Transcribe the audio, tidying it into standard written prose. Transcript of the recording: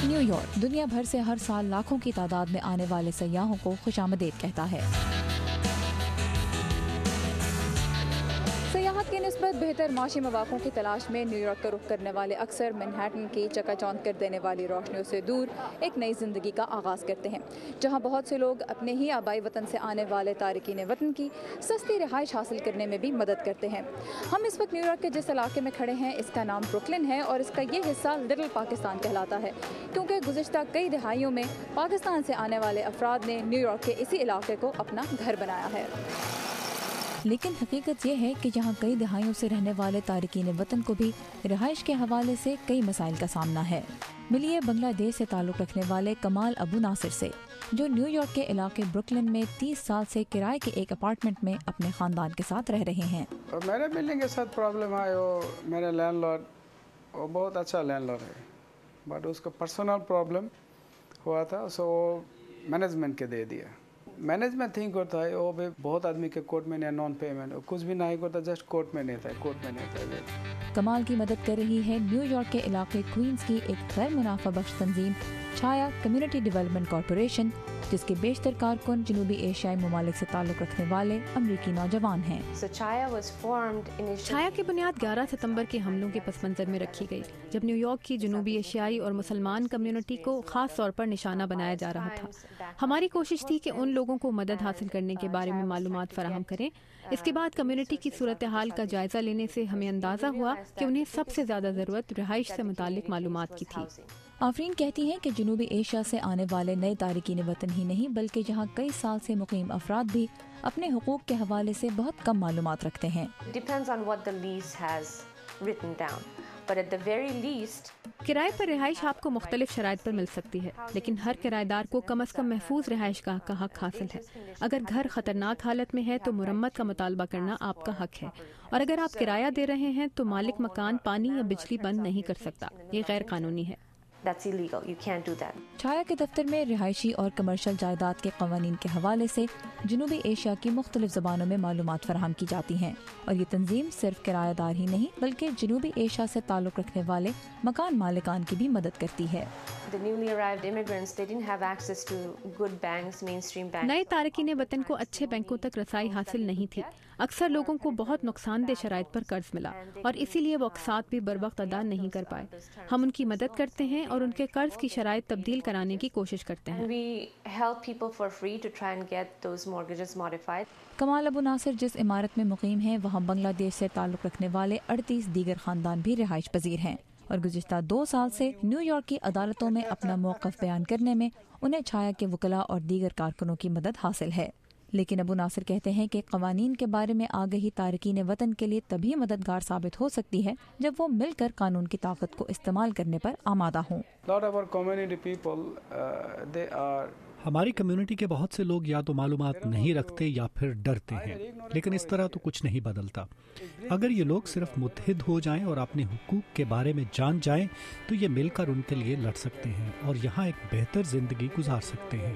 New York دنیا بھر سے ہر سال لاکھوں کی تعداد میں آنے والے سیاحوں کو خوشامدید کہتا ہے۔ سیاحت کی نسبت بہتر معاشی مواقع کی تلاش میں نیو یارک کا رخ کرنے والے اکثر مینہٹن کی چکا چوندھ کر دینے والی روشنیوں سے دور ایک نئی زندگی کا آغاز کرتے ہیں، جہاں بہت سے لوگ اپنے ہی آبائی وطن سے آنے والے تارکین وطن کی سستی رہائش حاصل کرنے میں بھی مدد کرتے ہیں۔ ہم اس وقت نیو یارک کے جس علاقے میں کھڑے ہیں اس کا نام بروکلن ہے، اور اس کا یہ حصہ لٹل پاکستان کہلاتا ہے، کیونکہ گزشتہ کئی دہائیوں میں پاکستان سے آنے والے افراد نے نیو یارک کے اسی علاقے کو اپنا گھر بنایا ہے۔ لیکن حقیقت یہ ہے کہ یہاں کئی دہائیوں سے رہنے والے تارکین وطن کو بھی رہائش کے حوالے سے کئی مسائل کا سامنا ہے۔ ملیے بنگلہ دیش سے تعلق رکھنے والے کمال ابو ناصر سے، جو نیو یارک کے علاقے بروکلن میں 30 سال سے کرائے کے ایک اپارٹمنٹ میں اپنے خاندان کے ساتھ رہ رہے ہیں۔ میرے بلڈنگ کے ساتھ پرابلم ہے، وہ میرے لینڈ لارڈ وہ بہت اچھا لینڈ لارڈ ہے، بٹ اس کو پرسنل پرابلم ہوا تھا، سو وہ مینجمنٹ کے دے دیا۔ مینجمنٹ تھنک کرتا ہے وہ بھی بہت آدمی کے کورٹ میں نان پیمنٹ کچھ بھی نہیں کرتا، جسٹ کورٹ میں نہیں تھا۔ کمال کی مدد کر رہی ہے نیو یارک کے علاقے کوئنز کی ایک غیر منافع بخش تنظیم چھایا کمیونٹی ڈیولپمنٹ کارپوریشن، جس کے بیشتر کارکن جنوبی ایشیائی ممالک سے تعلق رکھنے والے امریکی نوجوان ہیں۔ چھایا کی بنیاد 11 ستمبر کے حملوں کے پس منظر میں رکھی گئی، جب نیو یارک کی جنوبی ایشیائی اور مسلمان کمیونٹی کو خاص طور پر نشانہ بنایا جا رہا تھا۔ ہماری کوشش تھی کہ ان لوگوں کو مدد حاصل کرنے کے بارے میں معلومات فراہم کریں۔ اس کے بعد کمیونٹی کی صورتحال کا جائزہ لینے سے ہمیں اندازہ ہوا کہ انہیں سب سے زیادہ ضرورت رہائش سے متعلق معلومات کی تھی۔ آفرین کہتی ہیں کہ جنوبی ایشیا سے آنے والے نئے تارکین وطن ہی نہیں بلکہ یہاں کئی سال سے مقیم افراد بھی اپنے حقوق کے حوالے سے بہت کم معلومات رکھتے ہیں۔ کرائے پر رہائش آپ کو مختلف شرائط پر مل سکتی ہے، لیکن ہر کرایہ دار کو کم از کم محفوظ رہائش گاہ کا حق حاصل ہے۔ اگر گھر خطرناک حالت میں ہے تو مرمت کا مطالبہ کرنا آپ کا حق ہے، اور اگر آپ کرایہ دے رہے ہیں تو مالک مکان پانی یا بجلی بند نہیں کر سکتا، یہ غیر قانونی ہے۔ چھایا کے دفتر میں رہائشی اور کمرشل جائیداد کے قوانین کے حوالے سے جنوبی ایشیا کی مختلف زبانوں میں معلومات فراہم کی جاتی ہیں، اور یہ تنظیم صرف کرایہ دار ہی نہیں بلکہ جنوبی ایشیا سے تعلق رکھنے والے مکان مالکان کی بھی مدد کرتی ہے۔ نئے تارکین وطن کو اچھے بینکوں تک رسائی حاصل نہیں تھی۔ اکثر لوگوں کو بہت نقصان دہ شرائط پر قرض ملا، اور اسی لیے وہ اقساط بھی بروقت ادا نہیں کر پائے۔ ہم ان کی مدد کرتے ہیں اور ان کے قرض کی شرائط تبدیل کرانے کی کوشش کرتے ہیں۔ کمال ابو ناصر جس عمارت میں مقیم ہیں وہاں بنگلہ دیش سے تعلق رکھنے والے 38 دیگر خاندان بھی رہائش پذیر ہیں، اور گزشتہ 2 سال سے نیو یارک کی عدالتوں میں اپنا موقف بیان کرنے میں انہیں چھایا کے وکلاء اور دیگر کارکنوں کی مدد حاصل ہے۔ لیکن ابو ناصر کہتے ہیں کہ قوانین کے بارے میں آگہی تارکین وطن کے لیے تبھی مددگار ثابت ہو سکتی ہے جب وہ مل کر قانون کی طاقت کو استعمال کرنے پر آمادہ ہوں۔ ہماری کمیونٹی کے بہت سے لوگ یا تو معلومات نہیں رکھتے یا پھر ڈرتے ہیں، لیکن اس طرح تو کچھ نہیں بدلتا۔ اگر یہ لوگ صرف متحد ہو جائیں اور اپنے حقوق کے بارے میں جان جائیں تو یہ مل کر ان کے لیے لڑ سکتے ہیں اور یہاں ایک بہتر زندگی گزار سکتے ہیں۔